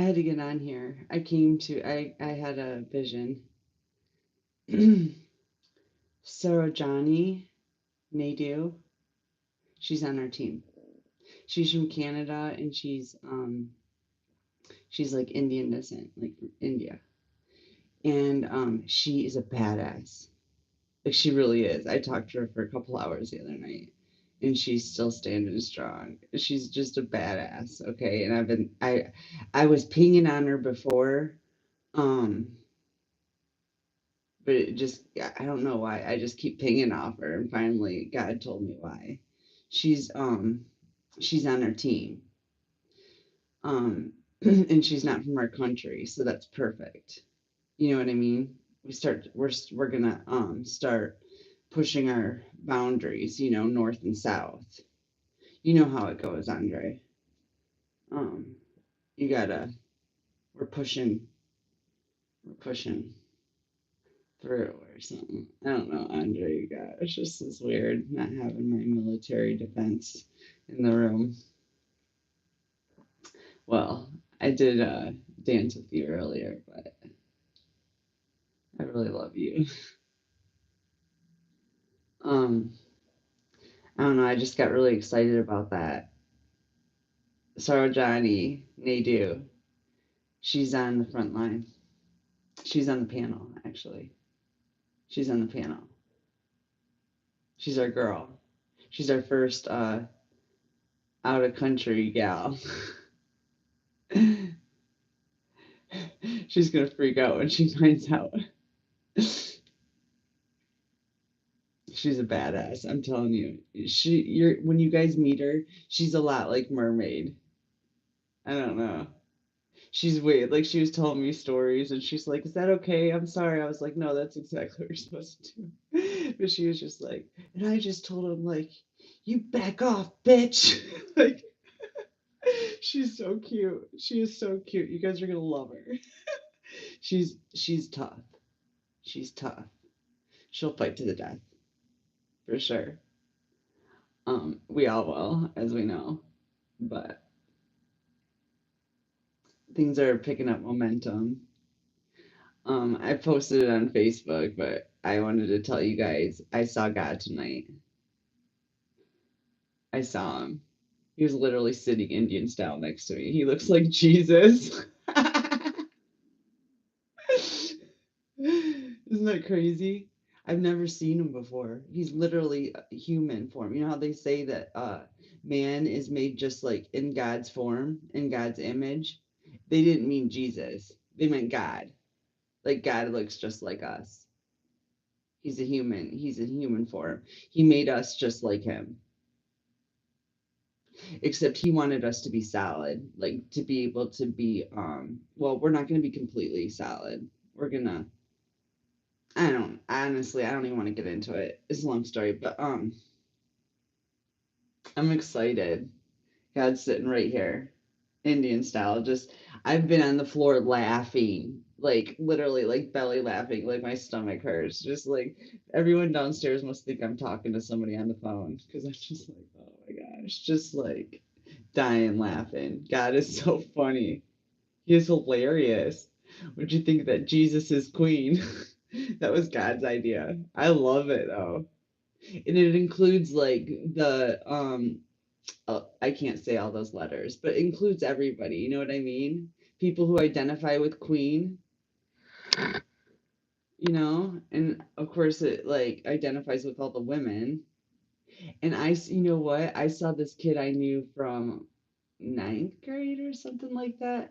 had to get on here. I had a vision. Sarojani Naidu, she's on our team. She's from Canada and she's like Indian descent, like from India. And she is a badass. Like she really is. I talked to her for a couple hours the other night and she's still standing strong. She's just a badass, okay? And I was pinging on her before, um, but it just I don't know why. I just keep pinging off her and finally God told me why. She's um she's on our team. And she's not from our country, so that's perfect. You know what I mean? We're gonna start pushing our boundaries, north and south. You know how it goes, Andre. Um, you gotta we're pushing we're pushing through or something. I don't know, Andre. Gosh, this is weird not having my military defense in the room. Well, I did dance with you earlier, but I really love you. Um, I don't know. I just got really excited about that. Sarojani Naidu. She's on the front line. She's on the panel, actually. She's on the panel. She's our girl. She's our first out of country gal. She's gonna freak out when she finds out. She's a badass. I'm telling you. You're when you guys meet her, she's a lot like Mermaid. I don't know. She's weird. Like she was telling me stories, and she's like, "Is that okay? I'm sorry." I was like, "No, that's exactly what you're supposed to do." But she was just like, and I just told him like, "You back off, bitch!" Like she's so cute. She is so cute. You guys are gonna love her. She's tough. She's tough. She'll fight to the death for sure. We all will, as we know, but things are picking up momentum. I posted it on Facebook, but I wanted to tell you guys I saw God tonight. I saw him. He was literally sitting Indian style next to me. He looks like Jesus. Isn't that crazy? I've never seen him before. He's literally a human form. You know how they say that man is made just like in God's form, in God's image? They didn't mean Jesus. They meant God. Like God looks just like us. He's a human. He's a human form. He made us just like him. Except he wanted us to be solid, like to be able to be well, we're not going to be completely solid. We're going to I don't honestly, I don't even want to get into it. It's a long story, but I'm excited. God's sitting right here. Indian style. Just I've been on the floor laughing, like literally like belly laughing, like my stomach hurts. Just like everyone downstairs must think I'm talking to somebody on the phone because I'm just like, oh my gosh, just like dying laughing. God is so funny. He is hilarious. Would you think that Jesus is queen? That was God's idea. I love it though. And it includes like the I can't say all those letters, but it includes everybody. You know what I mean? People who identify with Queen, and of course it like identifies with all the women. And you know what? I saw this kid I knew from ninth grade or something like that.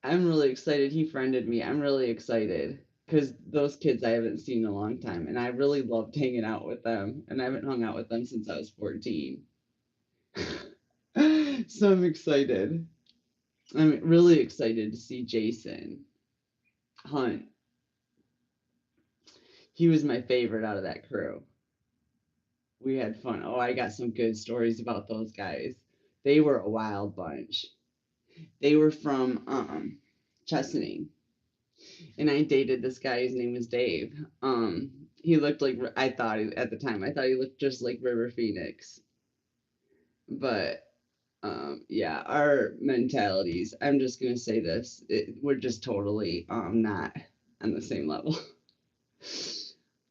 I'm really excited. He friended me. I'm really excited because those kids I haven't seen in a long time, and I really loved hanging out with them. And I haven't hung out with them since I was 14. So I'm excited. I'm really excited to see Jason Hunt. He was my favorite out of that crew. We had fun. Oh, I got some good stories about those guys. They were a wild bunch. They were from Chesaning, and I dated this guy. His name was Dave. He looked like I thought at the time. I thought he looked just like River Phoenix, but Yeah, our mentalities, I'm just gonna say this, we're just totally not on the same level.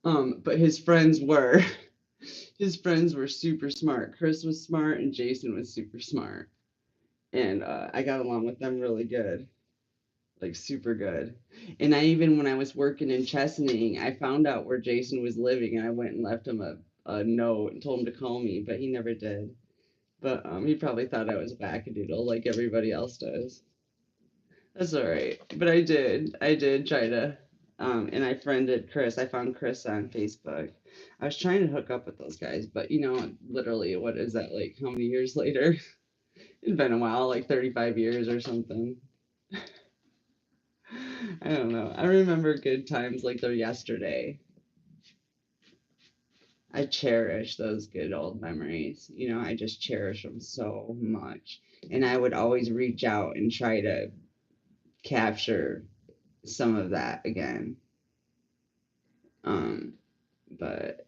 But his friends were super smart. Chris was smart and Jason was super smart. And I got along with them really good, like super good. And I even, when I was working in Chesaning, I found out where Jason was living and I went and left him a note and told him to call me, but he never did. But he probably thought I was a wackadoodle like everybody else does. That's all right. But I did. I did try to. And I friended Chris. I found Chris on Facebook. I was trying to hook up with those guys, but literally, what is that, like how many years later? It's been a while, like 35 years or something. I don't know. I remember good times like they're yesterday. I cherish those good old memories. I just cherish them so much. And I would always reach out and try to capture some of that again. Um, but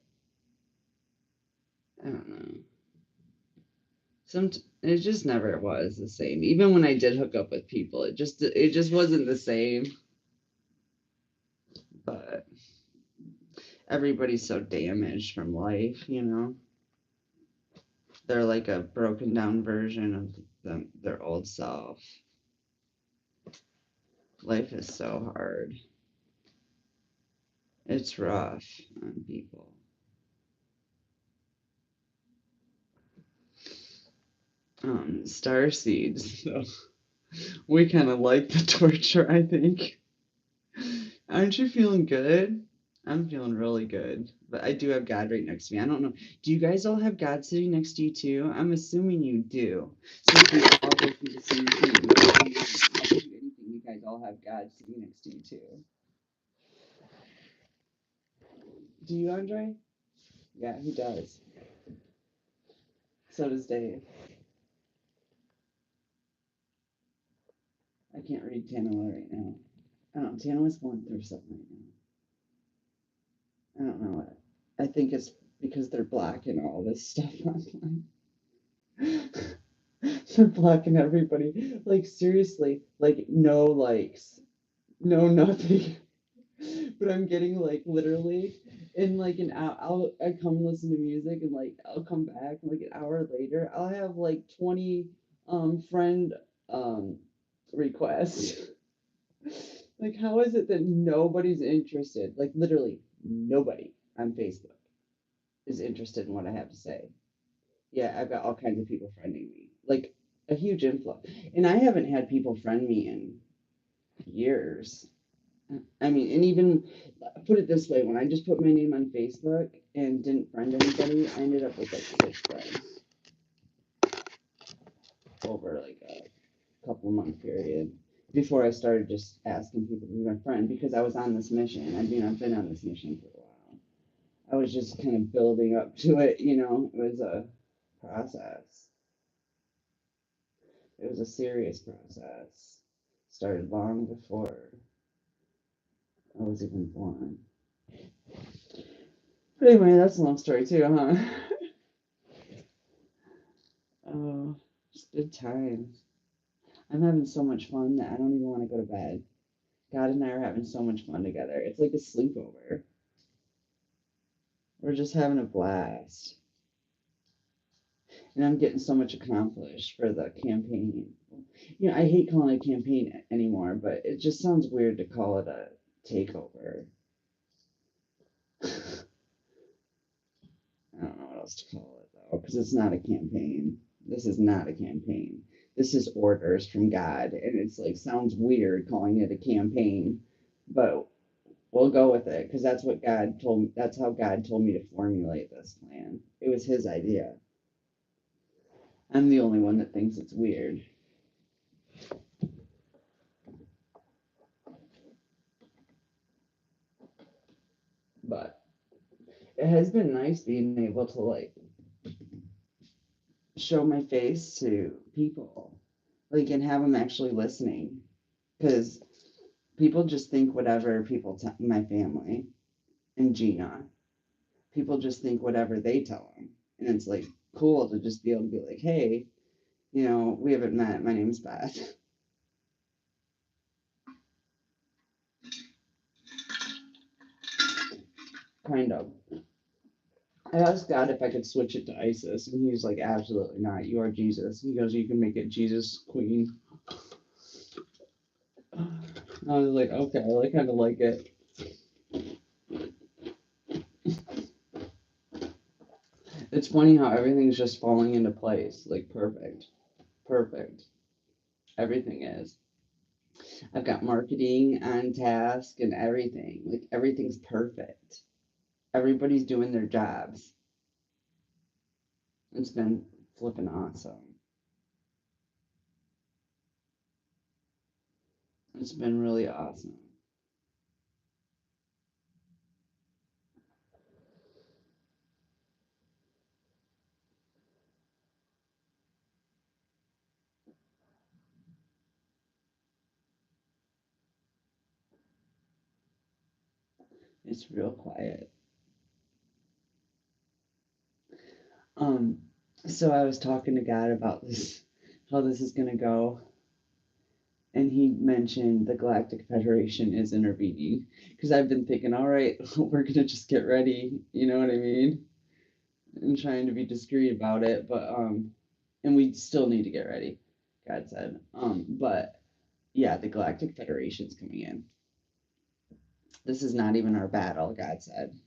I don't know. Some it just never was the same. Even when I did hook up with people, it just wasn't the same. But everybody's so damaged from life. They're like a broken down version of their old self. Life is so hard. It's rough on people. Star seeds. So we kind of like the torture, I think. Aren't you feeling good? I'm feeling really good. But I do have God right next to me. I don't know. Do you guys all have God sitting next to you too? I'm assuming you do. Since we all go through the same thing. I'll do anything. You guys all have God sitting next to you too. Do you, Andre? Yeah, he does. So does Dave. I can't read Tanoa right now. I don't know. Tanoa's going through something right now. I don't know what. I think it's because they're blocking all this stuff online. They're blocking everybody. Like, seriously, like, no likes, no nothing. But I'm getting, like, literally, in like an hour, I come listen to music and, like, I'll come back, like, an hour later, I'll have, like, 20 friend um requests. Like, how is it that nobody's interested? Like, literally, nobody on Facebook is interested in what I have to say. Yeah, I've got all kinds of people friending me. Like, a huge influx. And I haven't had people friend me in years. I mean, and even put it this way, when I just put my name on Facebook and didn't friend anybody, I ended up with like 6 friends over like a couple month period before I started just asking people to be my friend because I was on this mission. I mean, I've been on this mission for a while. I was just kind of building up to it. It was a process. It was a serious process. Started long before I was even born. But anyway, that's a long story too, huh? Oh, just good times. I'm having so much fun that I don't even want to go to bed. God and I are having so much fun together. It's like a sleepover. We're just having a blast. And I'm getting so much accomplished for the campaign. I hate calling it a campaign anymore, but it just sounds weird to call it a takeover. I don't know what else to call it though, because it's not a campaign. This is not a campaign. This is orders from God, and it's like sounds weird calling it a campaign, but we'll go with it because that's what God told me. That's how God told me to formulate this plan. It was His idea. I'm the only one that thinks it's weird, but it has been nice being able to like show my face to people, like and have them actually listening, because people just think whatever my family and Gina, people just think whatever they tell them. And it's like cool to just be able to be like, hey, You know, we haven't met. My name's Beth. Kind of. I asked God if I could switch it to Isis, and he was like, absolutely not. You are Jesus. He goes, you can make it Jesus Queen. I was like, okay, I kind of like it. It's funny how everything's just falling into place. Like, perfect. Perfect. Everything is. I've got marketing on task and everything. Like, everything's perfect. Everybody's doing their jobs. It's been flipping awesome. It's been really awesome. It's real quiet. Um, so I was talking to God about this, how this is gonna go, and he mentioned the Galactic Federation is intervening because I've been thinking, all right, we're gonna just get ready, you know what I mean, and trying to be discreet about it, but and we still need to get ready, God said, but yeah, the Galactic Federation's coming in. This is not even our battle, God said.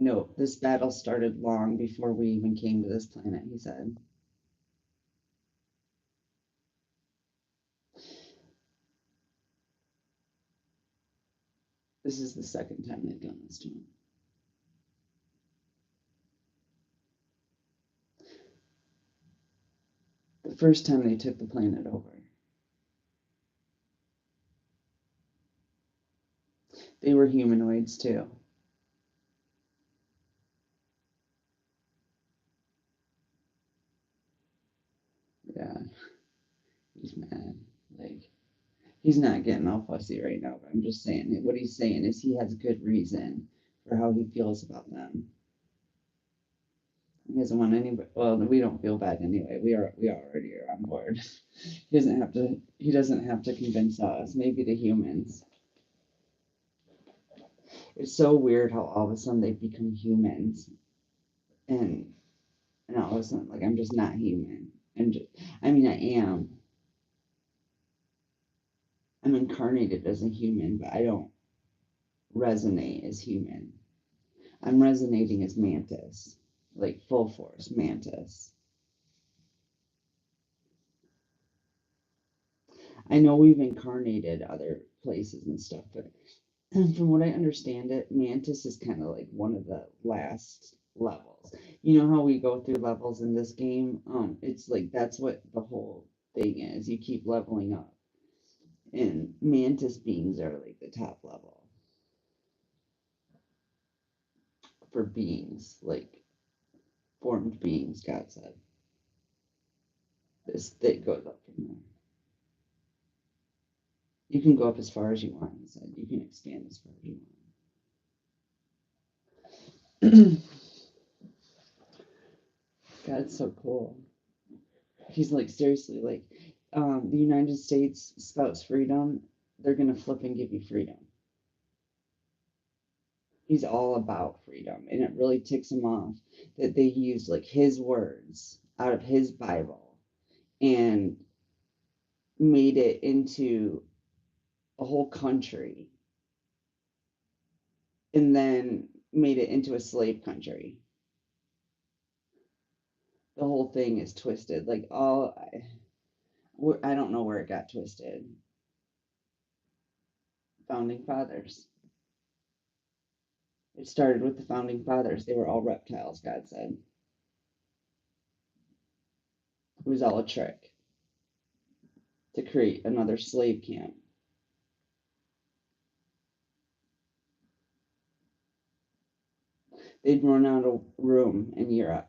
No, this battle started long before we even came to this planet, he said. This is the second time they've done this to him. The first time they took the planet over, they were humanoids too. Yeah, he's mad. Like, he's not getting all fussy right now, but I'm just saying what he's saying is he has good reason for how he feels about them. He doesn't want anybody. Well, we don't feel bad anyway. We already are on board. He doesn't have to. He doesn't have to convince us. Maybe the humans. It's so weird how all of a sudden they become humans, and all of a sudden, like, I'm just not human. And just, I mean, I am. I'm incarnated as a human, but I don't resonate as human. I'm resonating as Mantis, like full force Mantis. I know we've incarnated other places and stuff, but from what I understand it, Mantis is kind of like one of the last levels. You know how we go through levels in this game? It's like that's what the whole thing is. You keep leveling up. And Mantis beings are like the top level for beings, like formed beings, God said. This thing goes up from there. You can go up as far as you want, he said. You can expand as far as you want. God's so cool. He's like, seriously, like, the United States spouts freedom, they're going to flip and give you freedom. He's all about freedom. And it really ticks him off that they used like his words out of his Bible and made it into a whole country and then made it into a slave country. The whole thing is twisted. Like, I don't know where it got twisted. Founding fathers. It started with the founding fathers. They were all reptiles, God said. It was all a trick to create another slave camp. They'd run out of room in Europe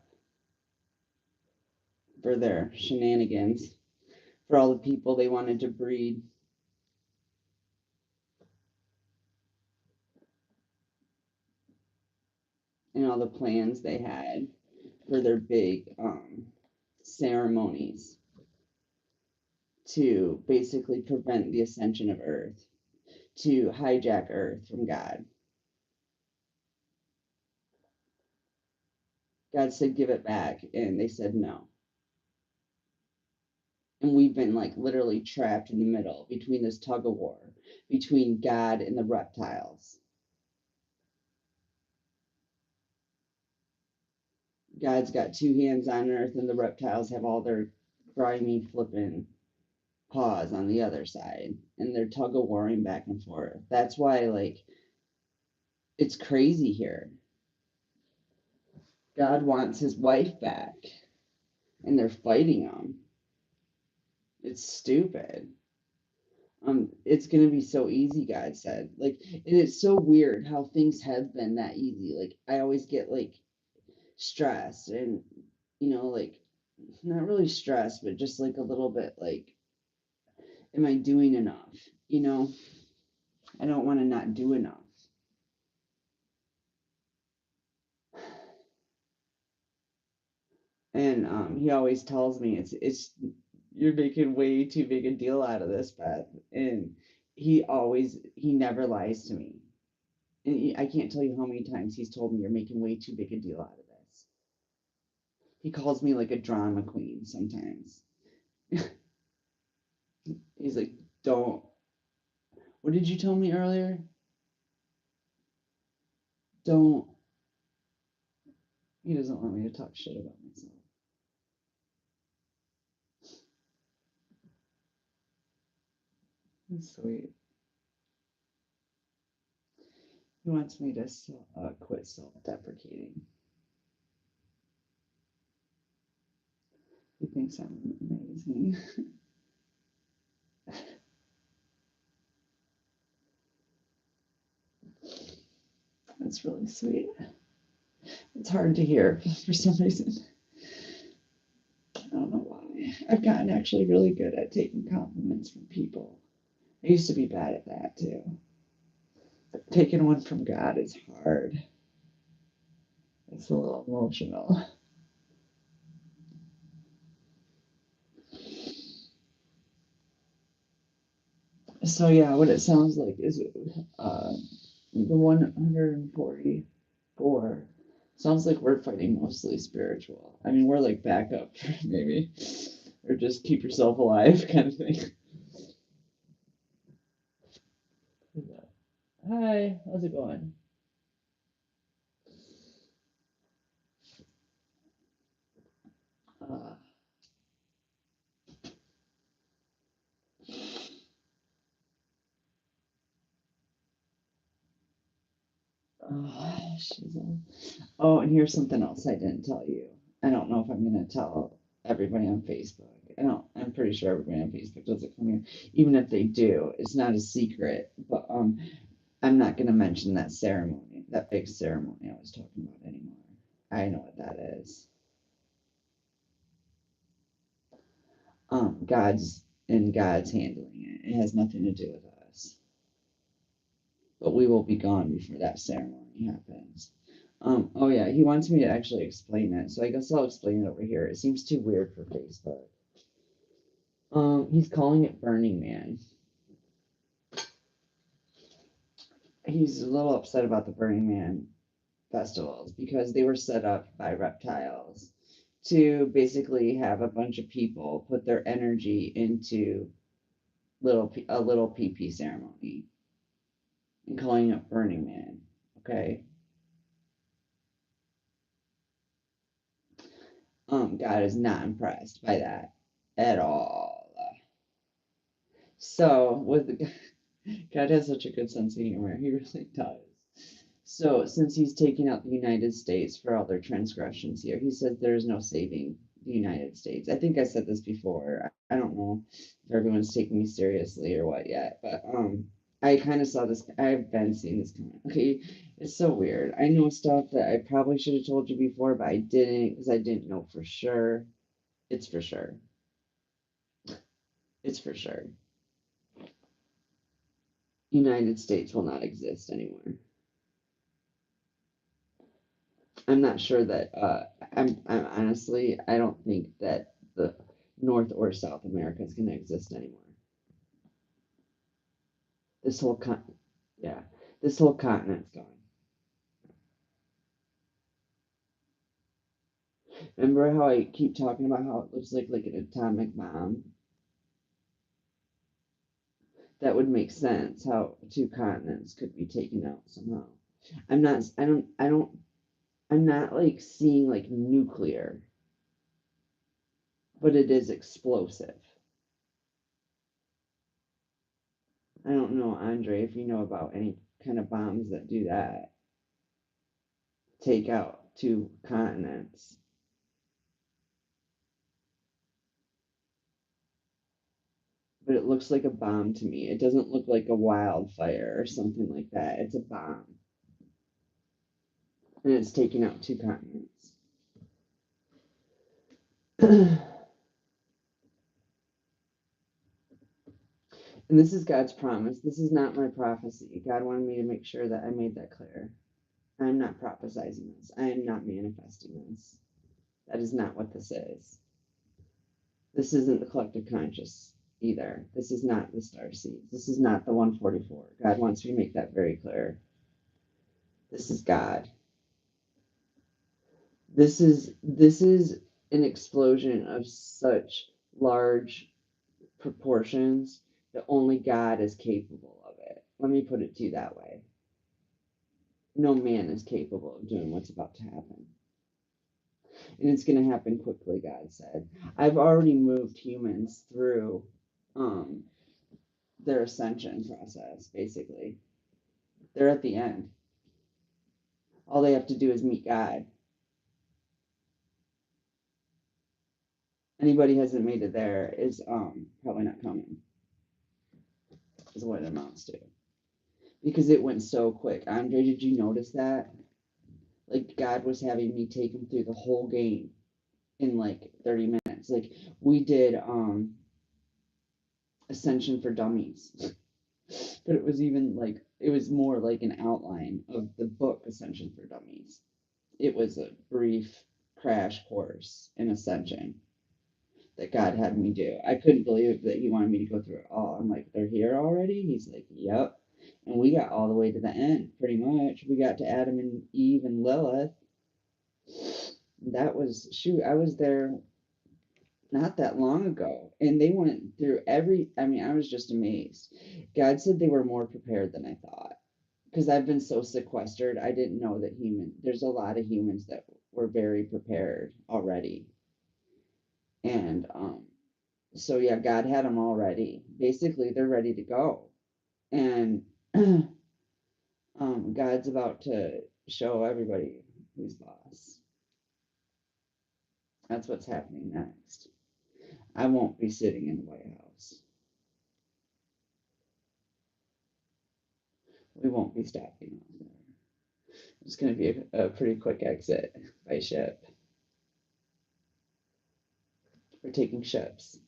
for their shenanigans, for all the people they wanted to breed. And all the plans they had for their big ceremonies to basically prevent the ascension of Earth, to hijack Earth from God. God said, give it back. And they said no. And we've been like literally trapped in the middle between this tug of war between God and the reptiles. God's got two hands on earth, and the reptiles have all their grimy, flippin' paws on the other side, and they're tug of warring back and forth. That's why, like, it's crazy here. God wants his wife back, and they're fighting him. It's stupid. It's gonna be so easy, God said. Like, and it's so weird how things have been that easy. Like, I always get like stressed and like not really stressed, but just like a little bit like, am I doing enough? I don't want to not do enough. And he always tells me it's you're making way too big a deal out of this, Beth. And he never lies to me. And I can't tell you how many times he's told me you're making way too big a deal out of this. He calls me like a drama queen sometimes. He's like, don't. What did you tell me earlier? Don't. He doesn't want me to talk shit about myself. He's sweet. He wants me to quit self-deprecating. He thinks I'm amazing. That's really sweet. It's hard to hear for some reason. I don't know why. I've gotten actually really good at taking compliments from people. I used to be bad at that too. But taking one from God is hard. It's a little emotional. So yeah, what it sounds like is the 144 sounds like we're fighting mostly spiritual. I mean, we're like backup, maybe, or just keep yourself alive kind of thing. Hi, how's it going? Uh, oh, and here's something else I didn't tell you. I don't know if I'm gonna tell everybody on Facebook. I'm pretty sure everybody on Facebook doesn't come here. Even if they do, it's not a secret. But I'm not gonna mention that ceremony, that big ceremony I was talking about anymore. I know what that is. God's handling it. It has nothing to do with us. But we will be gone before that ceremony happens. Oh yeah, he wants me to actually explain it, so I guess I'll explain it over here. It seems too weird for Facebook. He's calling it Burning Man. He's a little upset about the Burning Man festivals because they were set up by reptiles to basically have a bunch of people put their energy into a little PP ceremony and calling it Burning Man. Okay. God is not impressed by that at all. So with the, God has such a good sense of humor. He really does. So since he's taken out the United States for all their transgressions here, he says there is no saving the United States. I think I said this before. I don't know if everyone's taking me seriously or what yet, but I kind of saw this. I've been seeing this comment. Okay, it's so weird. I know stuff that I probably should have told you before, but I didn't because I didn't know for sure. It's for sure. It's for sure. United States will not exist anymore. I'm not sure that I'm honestly I don't think that the North or South America is going to exist anymore. This whole yeah, this whole continent's gone. Remember how I keep talking about how it looks like an atomic bomb? That would make sense how two continents could be taken out somehow. I'm not I'm not like seeing like nuclear, but it is explosive. I don't know, Andre, if you know about any kind of bombs that do that. Take out two continents. But it looks like a bomb to me. It doesn't look like a wildfire or something like that. It's a bomb. And it's taking out two continents. And this is God's promise. This is not my prophecy. God wanted me to make sure that I made that clear. I'm not prophesizing this. I am not manifesting this. That is not what this is. This isn't the collective conscious either. This is not the star seeds. This is not the 144. God wants me to make that very clear. This is God. This is an explosion of such large proportions that only God is capable of it. Let me put it to you that way. No man is capable of doing what's about to happen. And it's going to happen quickly, God said. I've already moved humans through their ascension process, basically. They're at the end. All they have to do is meet God. Anybody who hasn't made it there is probably not coming, is what it amounts to. Because it went so quick. Andre, did you notice that? Like, God was having me take him through the whole game in like 30 minutes. Like, we did Ascension for Dummies. But it was even like, it was more like an outline of the book Ascension for Dummies. It was a brief crash course in Ascension that God had me do. I couldn't believe that he wanted me to go through it all. I'm like, they're here already? He's like, yep. And we got all the way to the end, pretty much. We got to Adam and Eve and Lilith. That was, shoot, I was there not that long ago. And they went through I was just amazed. God said they were more prepared than I thought. Because I've been so sequestered, I didn't know that there's a lot of humans that were very prepared already. And so yeah, God had them all ready. Basically, they're ready to go. And God's about to show everybody who's boss. That's what's happening next. I won't be sitting in the White House. We won't be stopping over there. It's going to be a pretty quick exit by ship. We're taking ships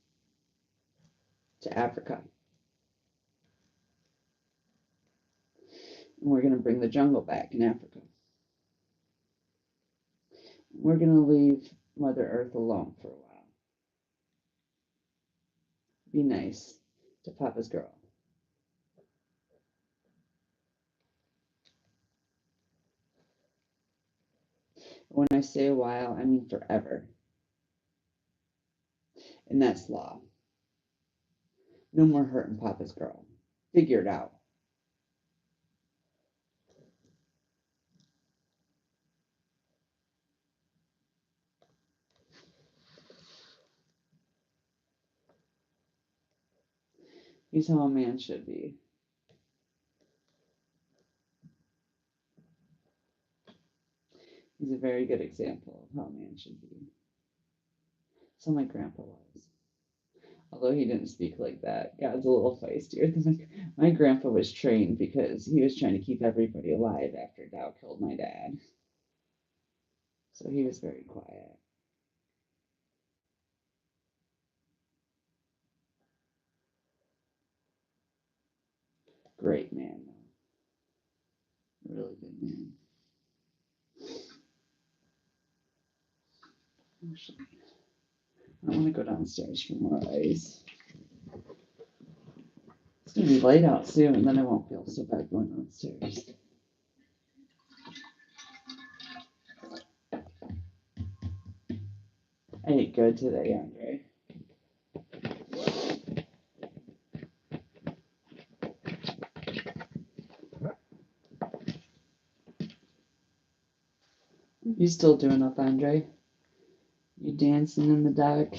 to Africa. And we're going to bring the jungle back in Africa. We're going to leave Mother Earth alone for a while. Be nice to Papa's girl. When I say a while, I mean forever. And that's law. No more hurting Papa's girl. Figure it out. He's how a man should be. He's a very good example of how a man should be. So my grandpa was. Although he didn't speak like that. God's a little feistier than my grandpa was trained because he was trying to keep everybody alive after Dow killed my dad. So he was very quiet. Great man, though. Really good man. Actually, I want to go downstairs for more ice. It's going to be light out soon, and then I won't feel so bad going downstairs. I ate good today, Andre. You still doing up, Andre? You dancing in the dark?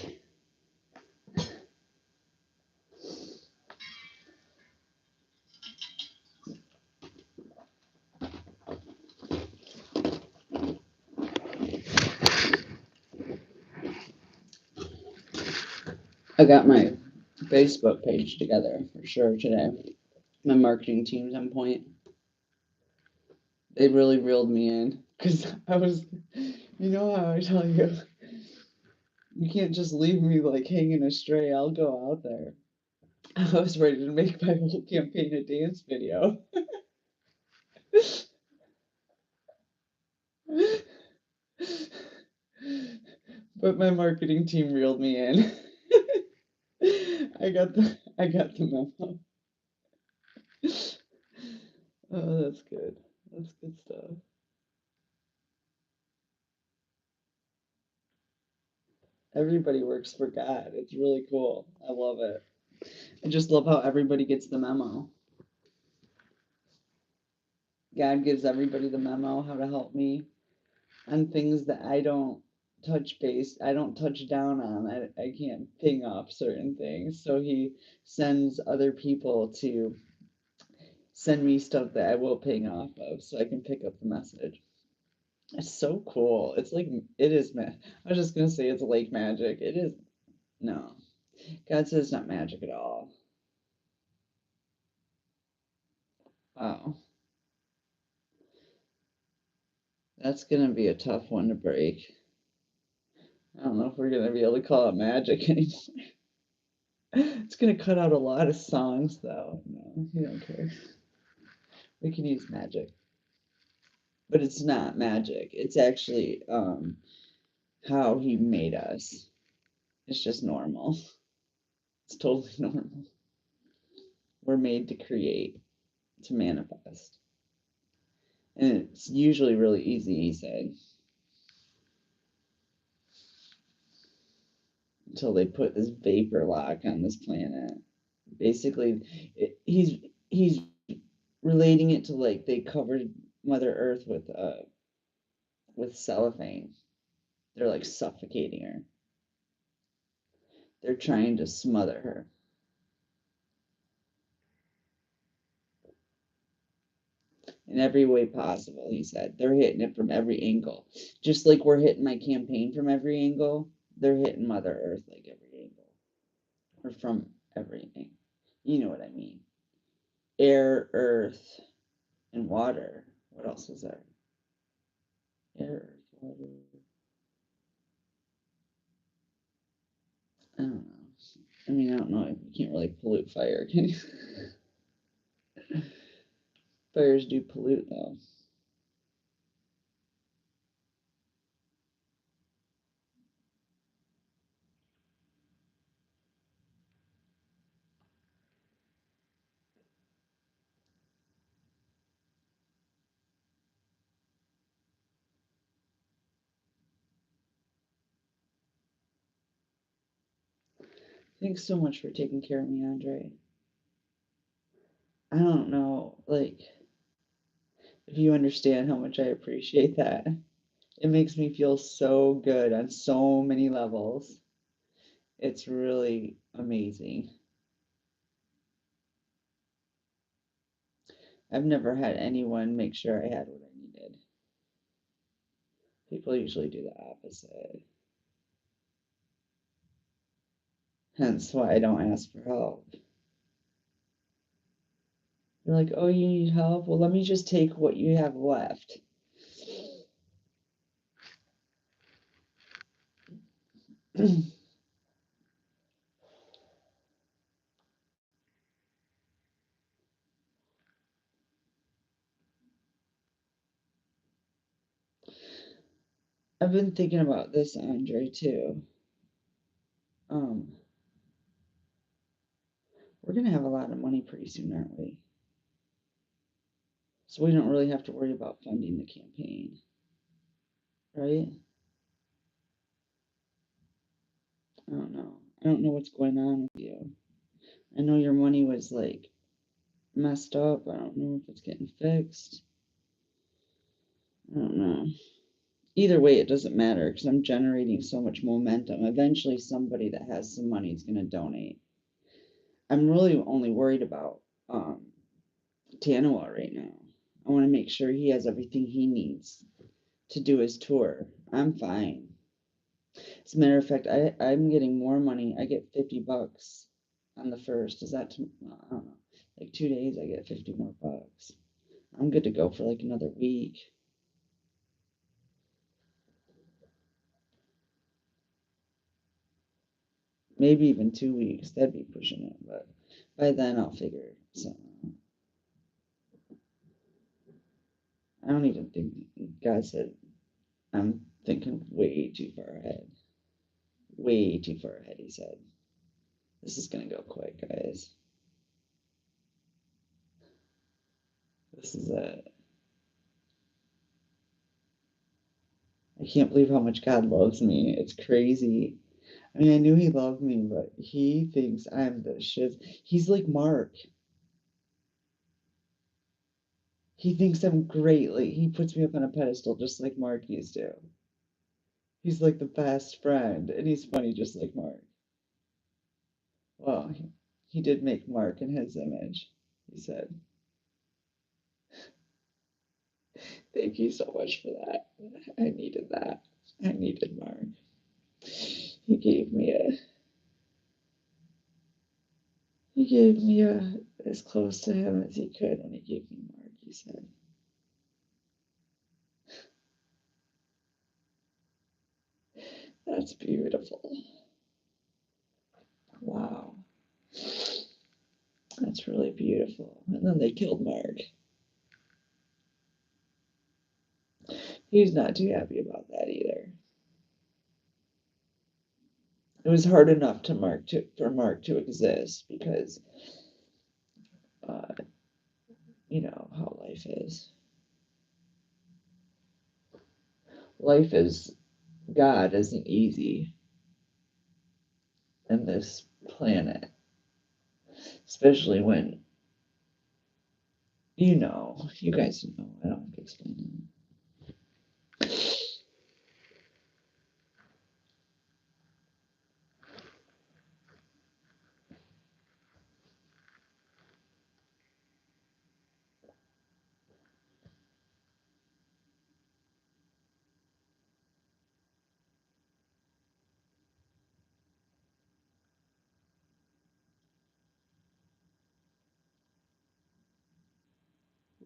I got my Facebook page together for sure today. My marketing team's on point. They really reeled me in because I was, you know how I tell you, you can't just leave me like hanging astray. I'll go out there. I was ready to make my whole campaign a dance video. But my marketing team reeled me in. I got the memo. Oh, that's good. That's good stuff. Everybody works for God. It's really cool. I love it. I just love how everybody gets the memo. God gives everybody the memo how to help me on things that I don't I don't touch down on. I can't ping off certain things. So he sends other people to send me stuff that I will ping off of so I can pick up the message. It's so cool. It's like, it is, I was just going to say it's like magic. It is, no. God says it's not magic at all. Wow. That's going to be a tough one to break. I don't know if we're going to be able to call it magic anymore. It's going to cut out a lot of songs, though. No, you don't care. We can use magic. But it's not magic. It's actually how he made us. It's just normal. It's totally normal. We're made to create, to manifest. And it's usually really easy, he said. Until they put this vapor lock on this planet. Basically, he's relating it to like they covered Mother Earth with cellophane. They're like suffocating her. They're trying to smother her. In every way possible, he said. They're hitting it from every angle. Just like we're hitting my campaign from every angle, they're hitting Mother Earth like every angle. Or from every angle. You know what I mean. Air, earth, and water. What else is there? Air, earth, water. I don't know. I mean, I don't know. You can't really pollute fire, can you? Fires do pollute, though. Thanks so much for taking care of me, Andre. I don't know, like, if you understand how much I appreciate that. It makes me feel so good on so many levels. It's really amazing. I've never had anyone make sure I had what I needed. People usually do the opposite. Hence why I don't ask for help. They're like, oh, you need help? Well, let me just take what you have left. I've been thinking about this, Andre, too. We're going to have a lot of money pretty soon, aren't we? So we don't really have to worry about funding the campaign, right? I don't know. I don't know what's going on with you. I know your money was like messed up. I don't know if it's getting fixed. I don't know. Either way, it doesn't matter because I'm generating so much momentum. Eventually, somebody that has some money is going to donate. I'm really only worried about Tanawa right now. I want to make sure he has everything he needs to do his tour. I'm fine. As a matter of fact, I'm getting more money. I get $50 on the first. Is that, I don't know, like 2 days, I get 50 more bucks. I'm good to go for like another week. Maybe even 2 weeks. That'd be pushing it, but by then I'll figure something out. I don't even think God said I'm thinking way too far ahead. Way too far ahead, he said. This is gonna go quick, guys. This is it. I can't believe how much God loves me. It's crazy. I mean, I knew he loved me, but he thinks I'm the shit. He's like Mark. He thinks I'm great. Like, he puts me up on a pedestal just like Mark used to. He's like the best friend, and he's funny just like Mark. Well, he did make Mark in his image, he said. Thank you so much for that. I needed that. I needed Mark. He gave me as close to him as he could when he gave me Mark, he said. That's beautiful. Wow. That's really beautiful. And then they killed Mark. He's not too happy about that either. It was hard enough for Mark to exist because, uh, you know how life is. Life is God isn't easy in this planet, especially when you guys know. I don't have to explain it.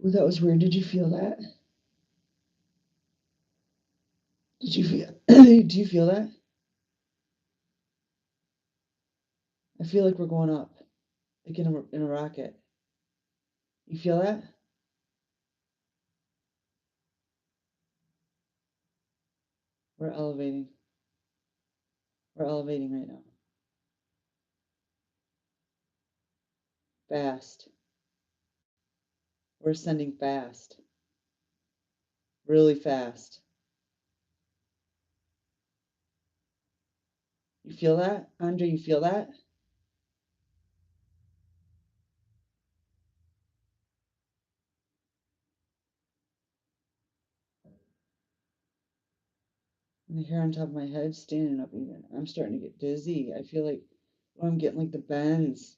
Ooh, that was weird. Did you feel that? Did you feel? Do you feel that? I feel like we're going up, like in a rocket. You feel that? We're elevating. We're elevating right now. Fast. We're ascending fast. Really fast. You feel that? Andre, you feel that? And the hair on top of my head standing up even. I'm starting to get dizzy. I feel like I'm getting like the bends.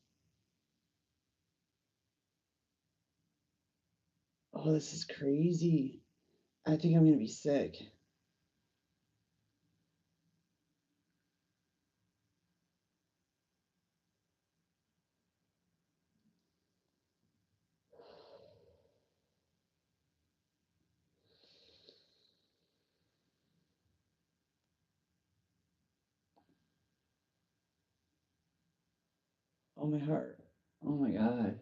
Oh, this is crazy. I think I'm gonna be sick. Oh, my heart. Oh my God.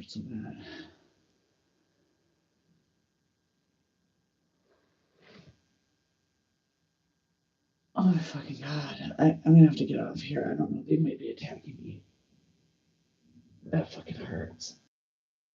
hurts so bad. Oh my fucking god. I'm gonna have to get off here. I don't know. They might be attacking me. That fucking hurts.